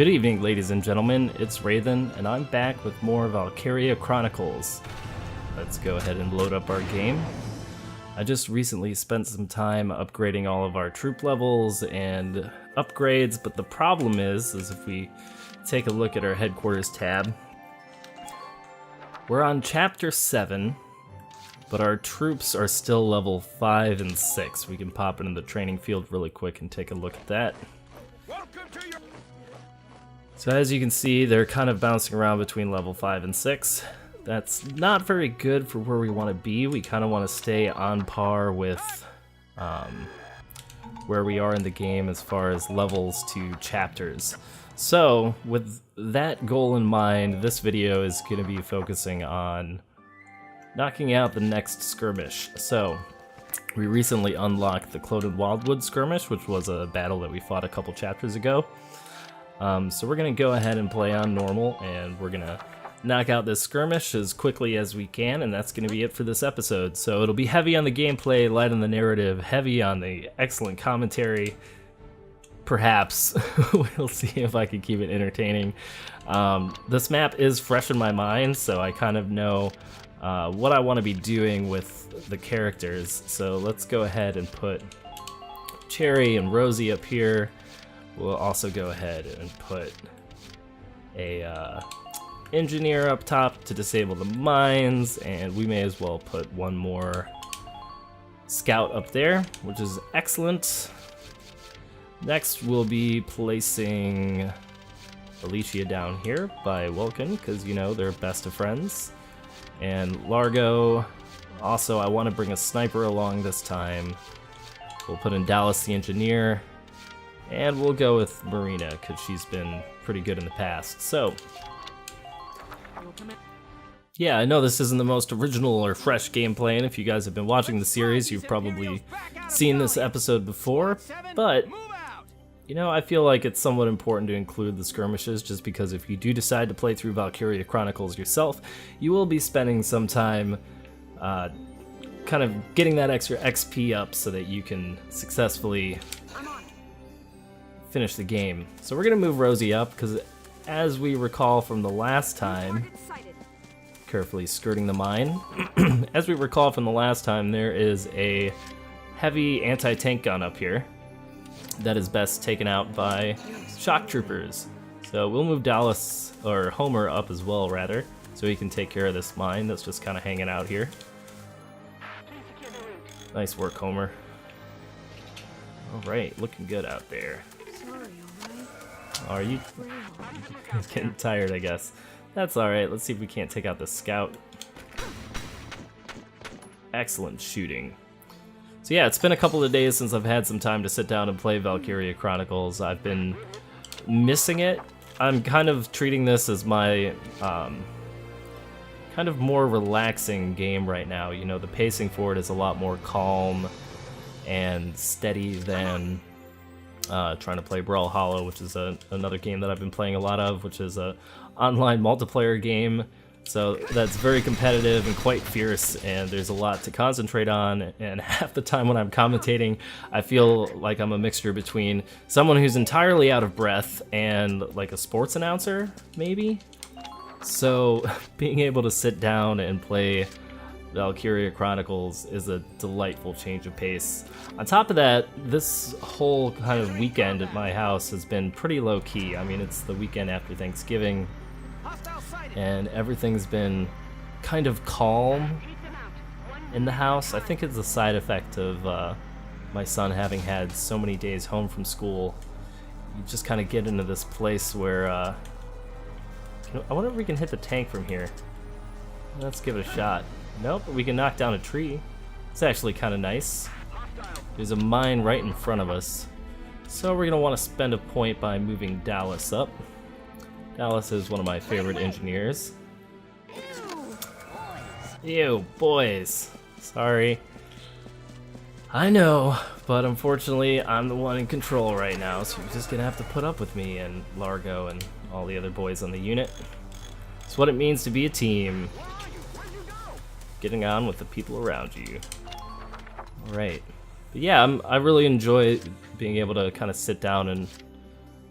Good evening, ladies and gentlemen, it's Raidhyn, and I'm back with more Valkyria Chronicles. Let's go ahead and load up our game. I just recently spent some time upgrading all of our troop levels and upgrades, but the problem is if we take a look at our headquarters tab, we're on chapter 7, but our troops are still level 5 and 6. We can pop into the training field really quick and take a look at that. So as you can see, they're kind of bouncing around between level 5 and 6. That's not very good for where we want to be. We kind of want to stay on par with where we are in the game as far as levels to chapters. So with that goal in mind, this video is going to be focusing on knocking out the next skirmish. So we recently unlocked the Clouded Wildwood skirmish, which was a battle that we fought a couple chapters ago. So we're going to go ahead and play on normal, and we're going to knock out this skirmish as quickly as we can, and that's going to be it for this episode. So it'll be heavy on the gameplay, light on the narrative, heavy on the excellent commentary. Perhaps. We'll see if I can keep it entertaining. This map is fresh in my mind, so I kind of know what I want to be doing with the characters. So let's go ahead and put Cherry and Rosie up here. We'll also go ahead and put a engineer up top to disable the mines, and we may as well put one more scout up there, which is excellent. Next, we'll be placing Alicia down here by Welkin, because, you know, they're best of friends. And Largo, also, I want to bring a sniper along this time. We'll put in Dallas the engineer. And we'll go with Marina, because she's been pretty good in the past. So, yeah, I know this isn't the most original or fresh gameplay, and if you guys have been watching the series, you've probably seen this episode before, but, you know, I feel like it's somewhat important to include the skirmishes, just because if you do decide to play through Valkyria Chronicles yourself, you will be spending some time kind of getting that extra XP up so that you can successfully finish the game. So we're gonna move Rosie up, because as we recall from the last time, carefully skirting the mine, as we recall from the last time, there is a heavy anti-tank gun up here that is best taken out by shock troopers. So we'll move Dallas, or Homer, up as well, rather, so he can take care of this mine that's just kind of hanging out here. Nice work, Homer. Alright, looking good out there. Are you? He's getting tired, I guess. That's alright, let's see if we can't take out the scout. Excellent shooting. So yeah, it's been a couple of days since I've had some time to sit down and play Valkyria Chronicles. I've been missing it. I'm kind of treating this as my kind of more relaxing game right now. You know, the pacing for it is a lot more calm and steady than trying to play Brawlhalla, which is another game that I've been playing a lot of, which is a online multiplayer game. So that's very competitive and quite fierce, and there's a lot to concentrate on, and half the time when I'm commentating, I feel like I'm a mixture between someone who's entirely out of breath and like a sports announcer, maybe? So being able to sit down and play Valkyria Chronicles is a delightful change of pace. On top of that, this whole kind of weekend at my house has been pretty low-key. I mean, it's the weekend after Thanksgiving, and everything's been kind of calm in the house. I think it's a side effect of my son having had so many days home from school. You just kind of get into this place where I wonder if we can hit the tank from here. Let's give it a shot. Nope, but we can knock down a tree. It's actually kind of nice. There's a mine right in front of us. So we're going to want to spend a point by moving Dallas up. Dallas is one of my favorite engineers. Ew, boys. Sorry. I know, but unfortunately I'm the one in control right now, so you're just going to have to put up with me and Largo and all the other boys on the unit. It's what it means to be a team. Getting on with the people around you. Alright. But yeah, I really enjoy being able to kind of sit down and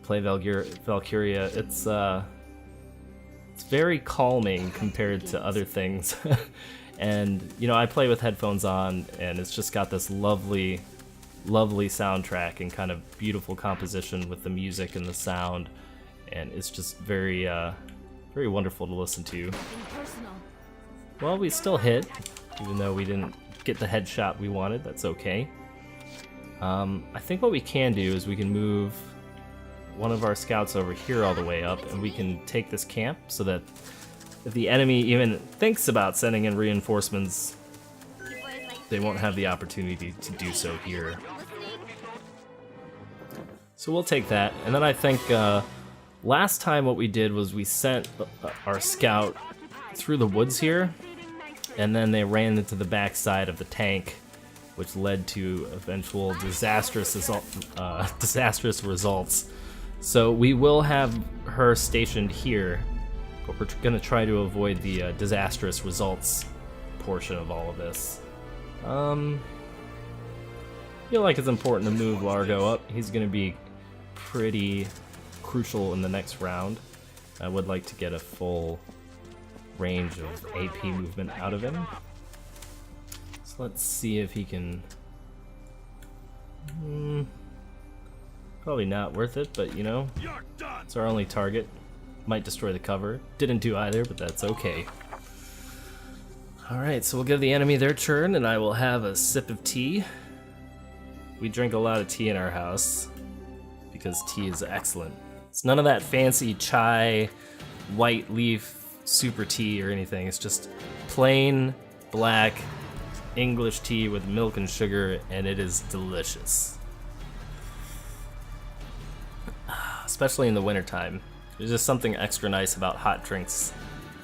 play Valkyria. It's very calming compared to other things. And, you know, I play with headphones on, and it's just got this lovely, lovely soundtrack and kind of beautiful composition with the music and the sound. And it's just very, very wonderful to listen to. Well, we still hit, even though we didn't get the headshot we wanted. That's okay. I think what we can do is we can move one of our scouts over here all the way up, and we can take this camp so that if the enemy even thinks about sending in reinforcements, they won't have the opportunity to do so here. So we'll take that, and then I think last time what we did was we sent our scout through the woods here, and then they ran into the backside of the tank, which led to eventual disastrous results. So we will have her stationed here, but we're gonna try to avoid the disastrous results portion of all of this. Feel like it's important to move Largo up. He's gonna be pretty crucial in the next round. I would like to get a full range of AP movement out of him. So let's see if he can... probably not worth it, but you know, it's our only target. Might destroy the cover. Didn't do either, but that's okay. Alright, so we'll give the enemy their turn, and I will have a sip of tea. We drink a lot of tea in our house, because tea is excellent. It's none of that fancy chai, white leaf, super tea or anything. It's just plain, black, English tea with milk and sugar, and it is delicious. Especially in the wintertime. There's just something extra nice about hot drinks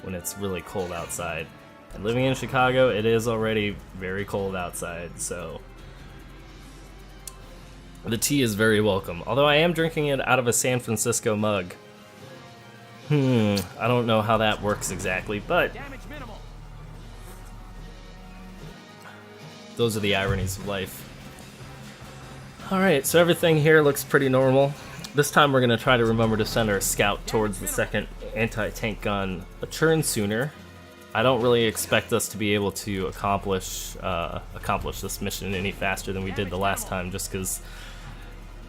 when it's really cold outside. And living in Chicago, it is already very cold outside, so the tea is very welcome. Although I am drinking it out of a San Francisco mug. I don't know how that works exactly, but those are the ironies of life. Alright, so everything here looks pretty normal. This time we're going to try to remember to send our scout towards the second anti-tank gun a turn sooner. I don't really expect us to be able to accomplish this mission any faster than we did the last time, just because,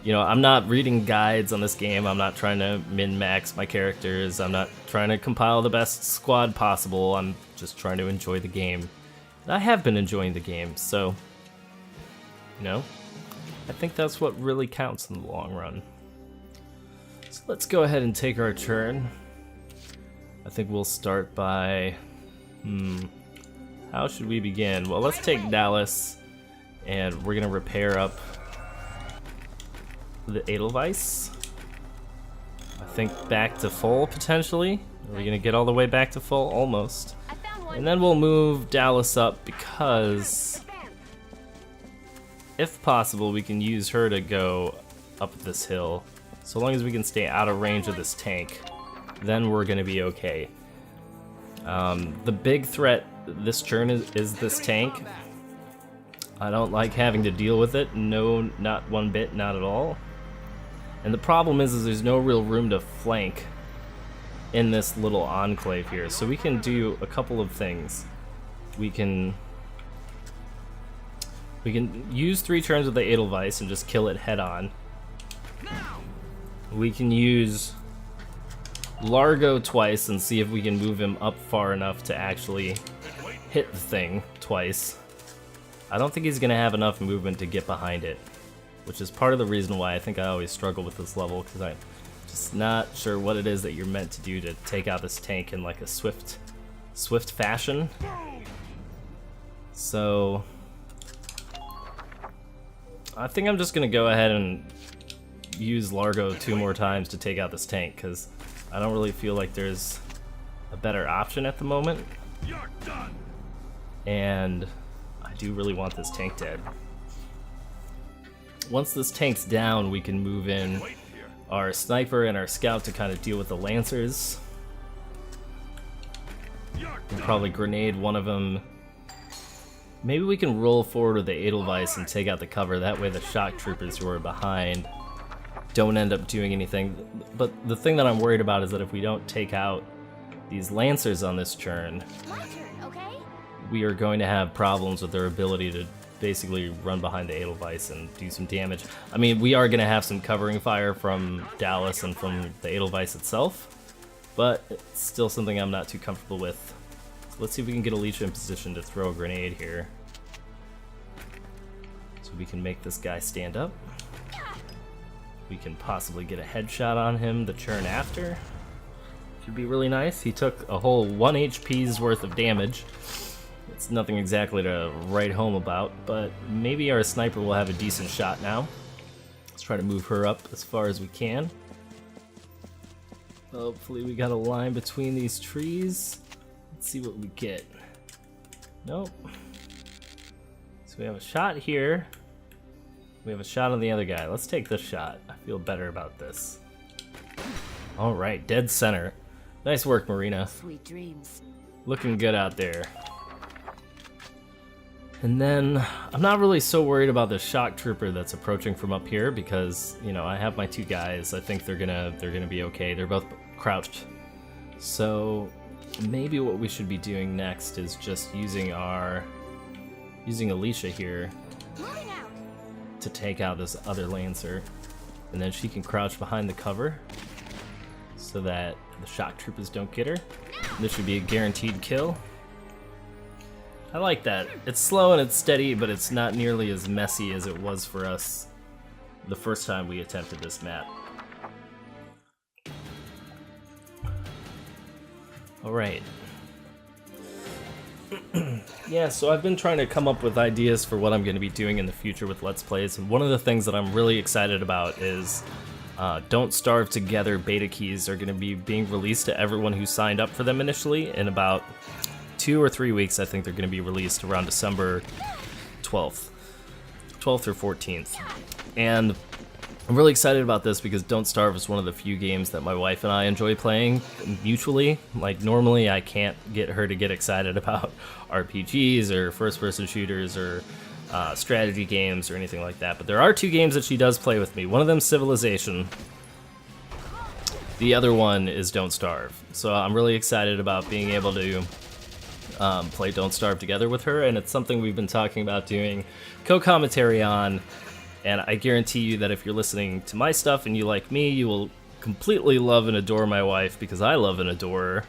you know, I'm not reading guides on this game. I'm not trying to min-max my characters. I'm not trying to compile the best squad possible. I'm just trying to enjoy the game. And I have been enjoying the game, so, you know, I think that's what really counts in the long run. So let's go ahead and take our turn. I think we'll start by... how should we begin? Well, let's take Dallas, and we're gonna repair up the Edelweiss. I think back to full, potentially. Are we gonna get all the way back to full? Almost. And then we'll move Dallas up because, if possible, we can use her to go up this hill. So long as we can stay out of range of this tank, then we're gonna be okay. The big threat this turn is this tank. I don't like having to deal with it. No, not one bit, not at all. And the problem is there's no real room to flank in this little enclave here. So we can do a couple of things. We can use 3 turns with the Edelweiss and just kill it head on. We can use Largo twice and see if we can move him up far enough to actually hit the thing twice. I don't think he's gonna have enough movement to get behind it, which is part of the reason why I think I always struggle with this level, because I'm just not sure what it is that you're meant to do to take out this tank in like a swift fashion. So I think I'm just gonna go ahead and use Largo 2 more times to take out this tank, because I don't really feel like there's a better option at the moment. And I do really want this tank dead. Once this tank's down, we can move in our sniper and our scout to kind of deal with the lancers. We'll probably grenade one of them. Maybe we can roll forward with the Edelweiss and take out the cover. That way the shock troopers who are behind don't end up doing anything. But the thing that I'm worried about is that if we don't take out these Lancers on this turn, we are going to have problems with their ability to basically run behind the Edelweiss and do some damage. I mean, we are going to have some covering fire from Dallas and from the Edelweiss itself, but it's still something I'm not too comfortable with. So let's see if we can get Alicia in position to throw a grenade here, so we can make this guy stand up. We can possibly get a headshot on him the turn after. Should be really nice. He took a whole 1 HP's worth of damage. It's nothing exactly to write home about, but maybe our sniper will have a decent shot now. Let's try to move her up as far as we can. Hopefully we got a line between these trees. Let's see what we get. Nope. So we have a shot here. We have a shot on the other guy. Let's take this shot. I feel better about this. Alright, dead center. Nice work, Marina. Sweet dreams. Looking good out there. And then, I'm not really so worried about the shock trooper that's approaching from up here because, you know, I have my 2 guys. I think they're gonna be okay. They're both crouched. So, maybe what we should be doing next is just using Alicia here to take out this other Lancer. And then she can crouch behind the cover so that the shock troopers don't get her. This should be a guaranteed kill. I like that. It's slow and it's steady, but it's not nearly as messy as it was for us the first time we attempted this map. Alright. Yeah, so I've been trying to come up with ideas for what I'm going to be doing in the future with Let's Plays, and one of the things that I'm really excited about is Don't Starve Together beta keys are going to be being released to everyone who signed up for them initially in about 2 or 3 weeks. I think they're going to be released around December 12th or 14th. And I'm really excited about this because Don't Starve is one of the few games that my wife and I enjoy playing mutually. Like, normally I can't get her to get excited about RPGs or first-person shooters or strategy games or anything like that. But there are 2 games that she does play with me. One of them is Civilization. The other one is Don't Starve. So I'm really excited about being able to play Don't Starve together with her, and it's something we've been talking about doing co-commentary on, and I guarantee you that if you're listening to my stuff and you like me, you will completely love and adore my wife because I love and adore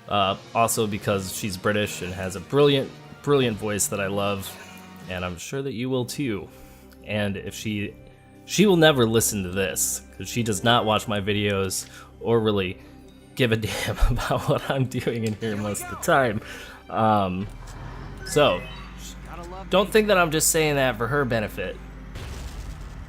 her. Also because she's British and has a brilliant voice that I love, and I'm sure that you will too. And if she will never listen to this because she does not watch my videos or really give a damn about what I'm doing in here most of the time. So, don't think that I'm just saying that for her benefit.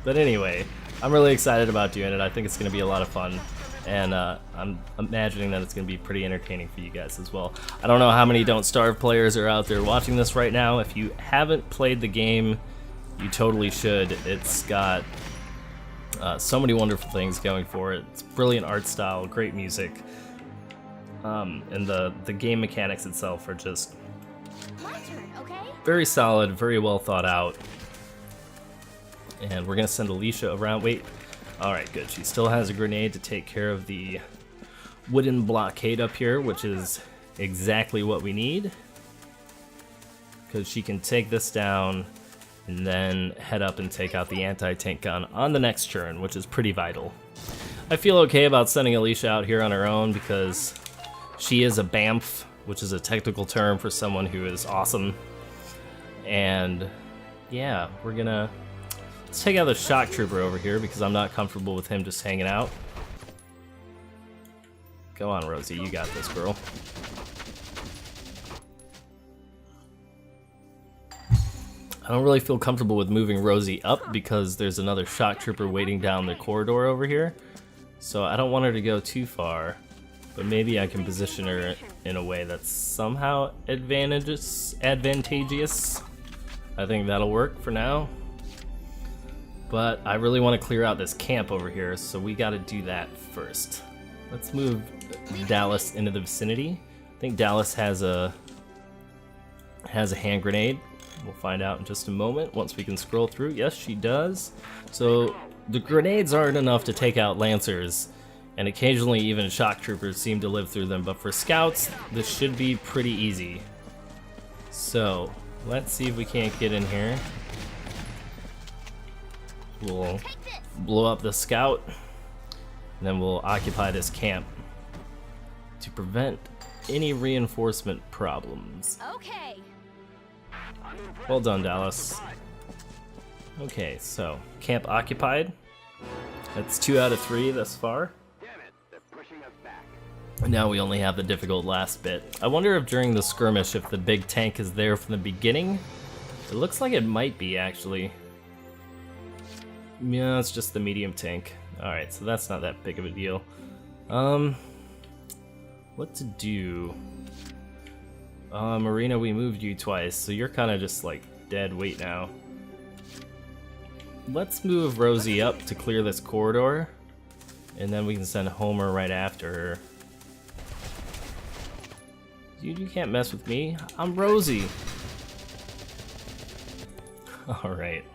But anyway, I'm really excited about doing it. I think it's going to be a lot of fun, and I'm imagining that it's going to be pretty entertaining for you guys as well. I don't know how many Don't Starve players are out there watching this right now. If you haven't played the game, you totally should. It's got so many wonderful things going for it. It's brilliant art style, great music. And the game mechanics itself are just very solid, very well thought out. And we're gonna send Alicia around. Wait, all right, good. She still has a grenade to take care of the wooden blockade up here, which is exactly what we need, because she can take this down and then head up and take out the anti-tank gun on the next turn, which is pretty vital. I feel okay about sending Alicia out here on her own because she is a BAMF, which is a technical term for someone who is awesome. And yeah, let's take out the shock trooper over here because I'm not comfortable with him just hanging out. Go on, Rosie, you got this, girl. I don't really feel comfortable with moving Rosie up because there's another shock trooper waiting down the corridor over here. So I don't want her to go too far, but maybe I can position her in a way that's somehow advantageous. I think that'll work for now. But I really want to clear out this camp over here, so we got to do that first. Let's move Dallas into the vicinity. I think Dallas has a hand grenade. We'll find out in just a moment once we can scroll through. Yes, she does. So The grenades aren't enough to take out Lancers, and occasionally even shock troopers seem to live through them, but for scouts, this should be pretty easy. So, let's see if we can't get in here. We'll blow up the scout, and then we'll occupy this camp to prevent any reinforcement problems. Okay. Well done, Dallas. Okay, so camp occupied. That's 2 out of 3 thus far. And now we only have the difficult last bit. I wonder if during the skirmish, if the big tank is there from the beginning. It looks like it might be, actually. Yeah, it's just the medium tank. Alright, so that's not that big of a deal. What to do? Marina, we moved you twice, so you're kind of just like dead weight now. Let's move Rosie up to clear this corridor, and then we can send Homer right after her. Dude, you can't mess with me. I'm Rosie. Alright.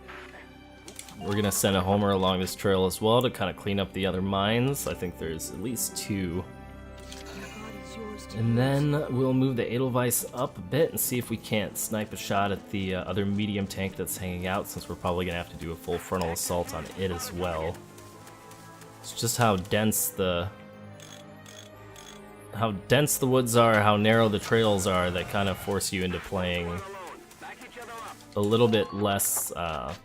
We're gonna send a Homer along this trail as well to kind of clean up the other mines. I think there's at least 2. And then we'll move the Edelweiss up a bit and see if we can't snipe a shot at the other medium tank that's hanging out, since we're probably gonna have to do a full frontal assault on it as well. It's just how dense the woods are, how narrow the trails are, that kind of force you into playing a little bit less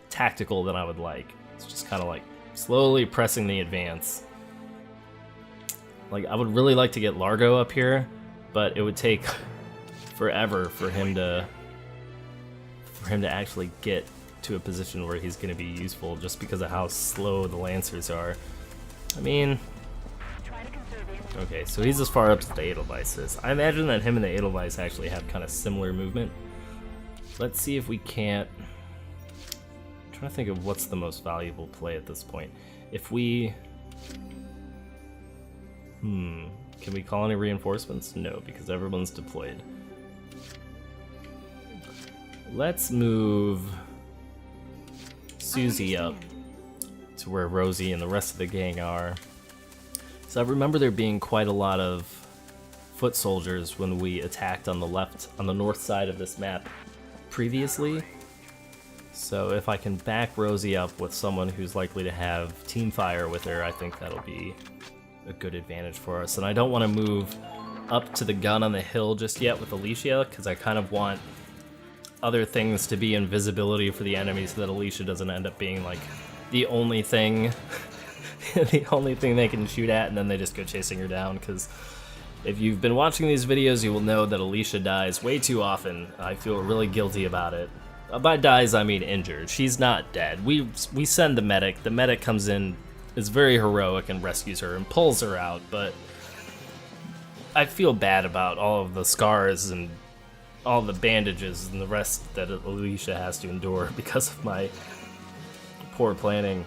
tactical than I would like. It's just kind of like slowly pressing the advance. Like, I would really like to get Largo up here, but it would take forever for him to actually get to a position where he's going to be useful, just because of how slow the Lancers are. I mean, okay, so he's as far up as the Edelweiss is. I imagine that him and the Edelweiss actually have kind of similar movement. Let's see if we can't... I'm trying to think of what's the most valuable play at this point. If we... Can we call any reinforcements? No, because everyone's deployed. Let's move Susie up to where Rosie and the rest of the gang are. So I remember there being quite a lot of foot soldiers when we attacked on the north side of this map previously. So if I can back Rosie up with someone who's likely to have team fire with her, I think that'll be a good advantage for us. And I don't want to move up to the gun on the hill just yet with Alicia, because I kind of want other things to be invisibility for the enemy, so that Alicia doesn't end up being like the only thing the only thing they can shoot at, and then they just go chasing her down. Because if you've been watching these videos, you will know that Alicia dies way too often. I feel really guilty about it. By dies, I mean injured. She's not dead. We send the medic. The medic comes in, is very heroic, and rescues her and pulls her out, but I feel bad about all of the scars and all the bandages and the rest that Alicia has to endure because of my poor planning.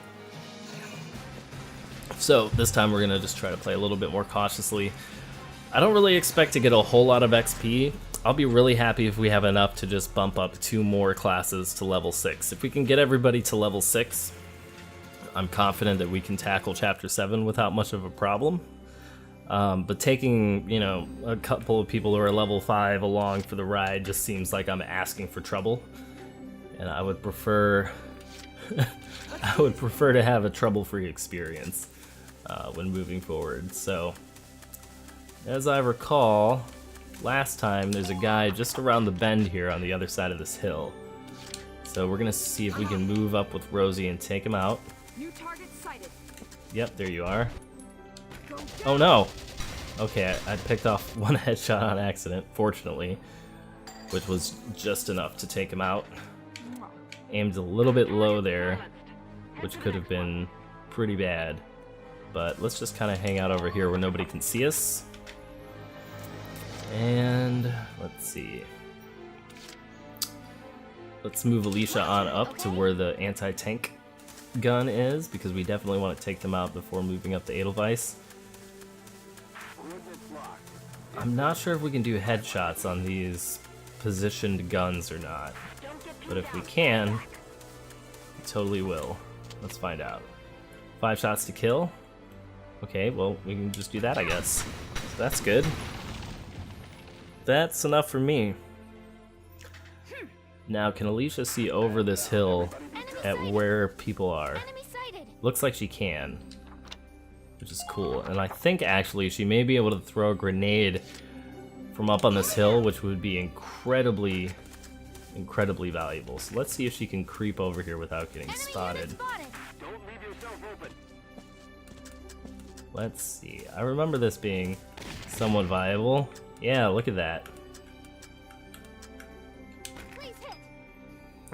So this time we're gonna just try to play a little bit more cautiously. I don't really expect to get a whole lot of XP. I'll be really happy if we have enough to just bump up 2 more classes to level 6. If we can get everybody to level 6, I'm confident that we can tackle Chapter 7 without much of a problem. But taking, you know, a couple of people who are level 5 along for the ride just seems like I'm asking for trouble. And I would prefer to have a trouble-free experience when moving forward. So, as I recall, last time there's a guy just around the bend here on the other side of this hill. So we're gonna see if we can move up with Rosie and take him out. New target sighted. Yep, there you are. Oh no! Okay, I picked off 1 headshot on accident, fortunately, which was just enough to take him out. Aimed a little bit low there, which could have been pretty bad. But let's just kind of hang out over here where nobody can see us. And let's see. Let's move Alicia on up to where the anti-tank gun is, because we definitely want to take them out before moving up the Edelweiss. I'm not sure if we can do headshots on these positioned guns or not, but if we can, we totally will. Let's find out. 5 shots to kill. Okay, well, we can just do that, I guess. So that's good. That's enough for me. Now, can Alicia see over this hill at where people are? Looks like she can, which is cool. And I think, actually, she may be able to throw a grenade from up on this hill, which would be incredibly valuable. So let's see if she can creep over here without getting spotted. Let's see. I remember this being somewhat viable. Yeah, look at that.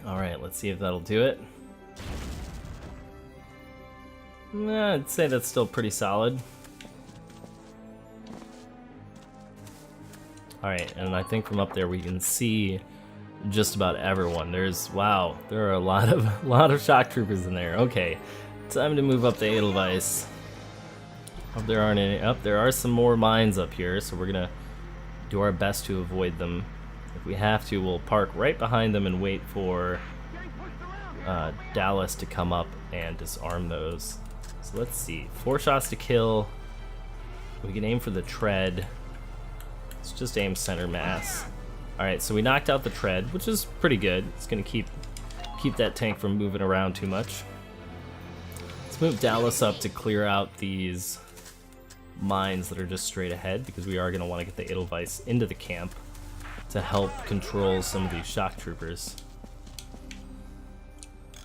Alright, let's see if that'll do it. I'd say that's still pretty solid. Alright, and I think from up there we can see just about everyone. Wow, there are a lot of shock troopers in there. Okay, time to move up to Edelweiss. Hope there aren't any. There are some more mines up here, so we're gonna do our best to avoid them. If we have to, we'll park right behind them and wait for Dallas to come up and disarm those. So let's see, 4 shots to kill. We can aim for the tread. Let's just aim center mass. Alright, so we knocked out the tread, which is pretty good. It's gonna keep that tank from moving around too much. Let's move Dallas up to clear out these mines that are just straight ahead, because we are gonna want to get the Edelweiss into the camp to help control some of these shock troopers.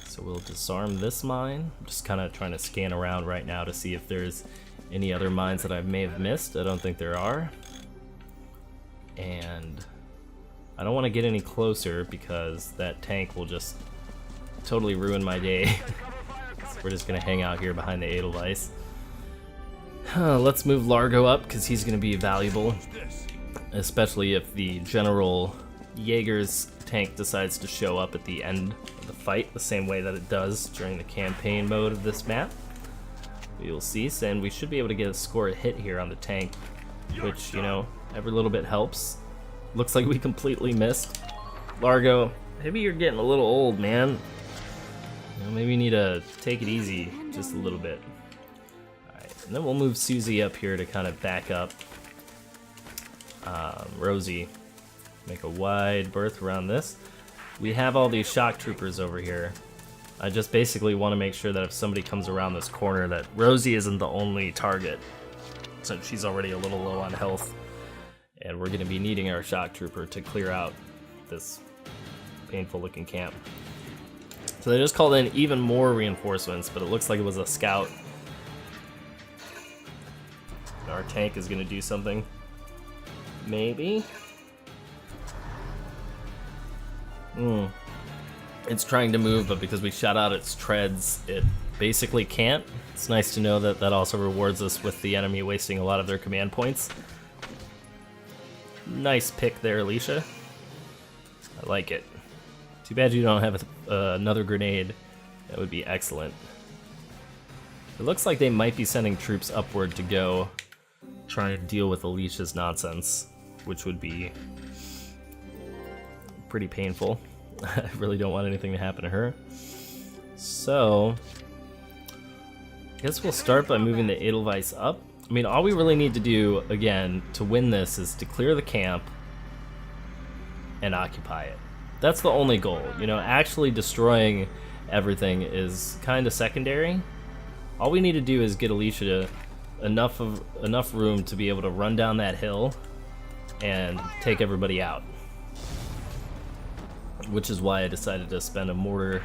So we'll disarm this mine. I'm just kind of trying to scan around right now to see if there's any other mines that I may have missed. I don't think there are. And I don't want to get any closer because that tank will just totally ruin my day. So we're just going to hang out here behind the Edelweiss. Let's move Largo up because he's going to be valuable. Especially if the General Jaeger's tank decides to show up at the end of the fight, the same way that it does during the campaign mode of this map. We'll see, and we should be able to score a hit here on the tank, which, you know, every little bit helps. Looks like we completely missed. Largo, maybe you're getting a little old, man. You know, maybe you need to take it easy just a little bit. Alright, and then we'll move Susie up here to kind of back up Rosie. Make a wide berth around this. We have all these shock troopers over here. I just basically want to make sure that if somebody comes around this corner that Rosie isn't the only target, since she's already a little low on health. And we're going to be needing our shock trooper to clear out this painful looking camp. So they just called in even more reinforcements, but it looks like it was a scout. Our tank is going to do something. Maybe? It's trying to move, but because we shot out its treads, it basically can't. It's nice to know that that also rewards us with the enemy wasting a lot of their command points. Nice pick there, Alicia. I like it. Too bad you don't have another grenade. That would be excellent. It looks like they might be sending troops upward to go try and deal with Alicia's nonsense, which would be pretty painful. I really don't want anything to happen to her. So, I guess we'll start by moving the Edelweiss up. I mean, all we really need to do, again, to win this is to clear the camp and occupy it. That's the only goal. You know, actually destroying everything is kind of secondary. All we need to do is get Alicia enough room to be able to run down that hill and take everybody out. Which is why I decided to spend a mortar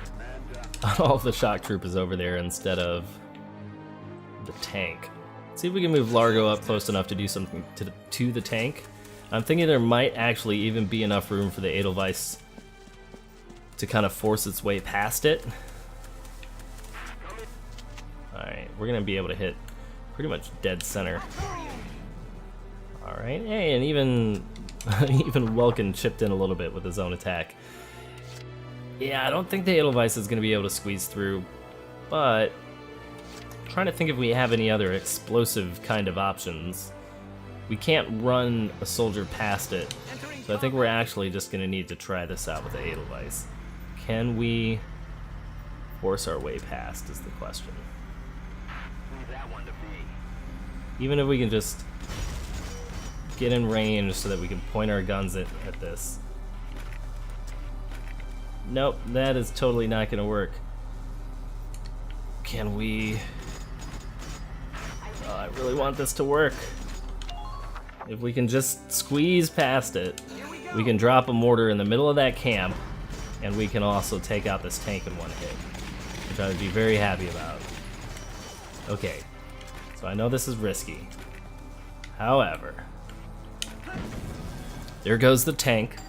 on all the shock troopers over there instead of the tank. See if we can move Largo up close enough to do something to the tank. I'm thinking there might actually even be enough room for the Edelweiss to kind of force its way past it. Alright, we're going to be able to hit pretty much dead center. Alright, hey, and even Welkin chipped in a little bit with his own attack. Yeah, I don't think the Edelweiss is going to be able to squeeze through, but I'm trying to think if we have any other explosive kind of options. We can't run a soldier past it, so I think we're actually just going to need to try this out with the Edelweiss. Can we force our way past is the question. Even if we can just get in range so that we can point our guns at this. Nope, that is totally not gonna work. Can we... Oh, I really want this to work. If we can just squeeze past it, we can drop a mortar in the middle of that camp, and we can also take out this tank in one hit, which I would be very happy about. Okay, so I know this is risky. However, there goes the tank,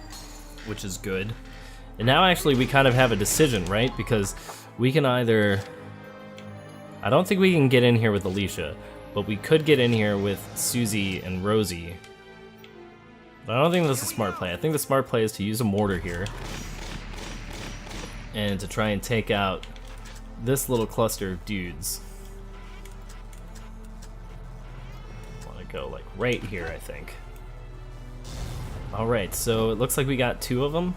which is good. And now actually we kind of have a decision, right? Because we can either... I don't think we can get in here with Alicia, but we could get in here with Susie and Rosie. But I don't think that's a smart play. I think the smart play is to use a mortar here and to try and take out this little cluster of dudes. I want to go like right here, I think. Alright, so it looks like we got 2 of them.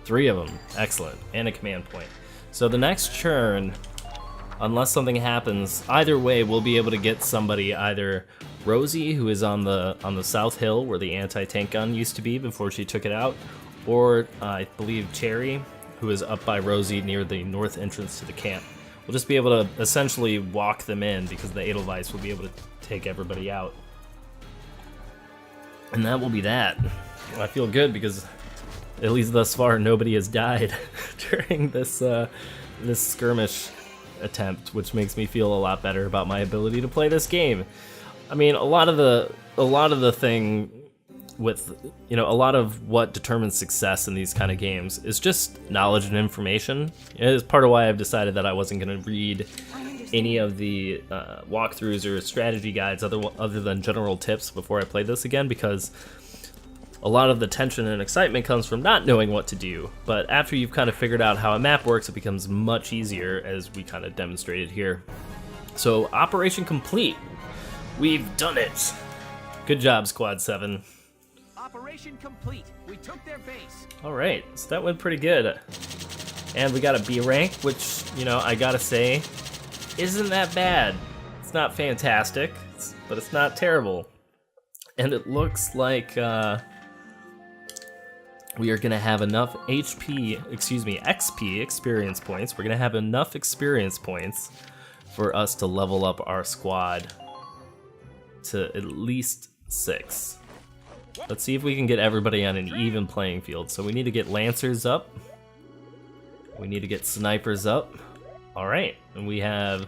3 of them. Excellent. And a command point. So the next turn, unless something happens, either way we'll be able to get somebody, either Rosie, who is on the south hill where the anti-tank gun used to be before she took it out, or I believe Cherry, who is up by Rosie near the north entrance to the camp. We'll just be able to essentially walk them in because the Edelweiss will be able to take everybody out. And that will be that. I feel good because at least thus far nobody has died during this this skirmish attempt, which makes me feel a lot better about my ability to play this game. I mean, a lot of the thing with, you know, a lot of what determines success in these kind of games is just knowledge and information. It is part of why I've decided that I wasn't going to read any of the walkthroughs or strategy guides other than general tips before I play this again, because a lot of the tension and excitement comes from not knowing what to do. But after you've kind of figured out how a map works, it becomes much easier, as we kind of demonstrated here. So, operation complete. We've done it. Good job, Squad 7. Operation complete. We took their base. All right, so that went pretty good. And we got a B rank, which, you know, I gotta say, isn't that bad. It's not fantastic, but it's not terrible. And it looks like we are gonna have enough XP experience points. We're gonna have enough experience points for us to level up our squad to at least 6. Let's see if we can get everybody on an even playing field. So we need to get Lancers up. We need to get Snipers up. Alright, and we have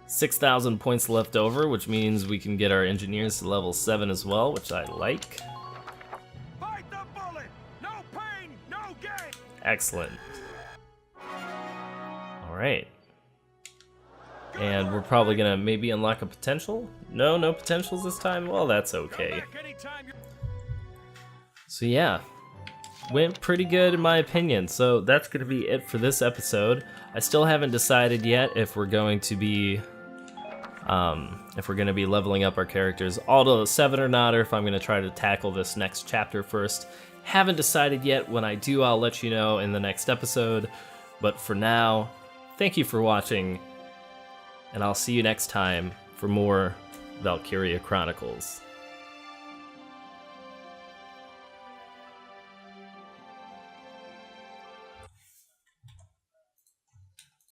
6,000 points left over, which means we can get our Engineers to level 7 as well, which I like. Bite the bullet. No pain, no gain. Excellent. Alright. And we're probably gonna maybe unlock a potential? No, no potentials this time? Well, that's okay. So yeah, went pretty good in my opinion. So that's gonna be it for this episode. I still haven't decided yet if we're going to be leveling up our characters all to 7 or not, or if I'm gonna try to tackle this next chapter first. Haven't decided yet. When I do, I'll let you know in the next episode. But for now, thank you for watching, and I'll see you next time for more Valkyria Chronicles.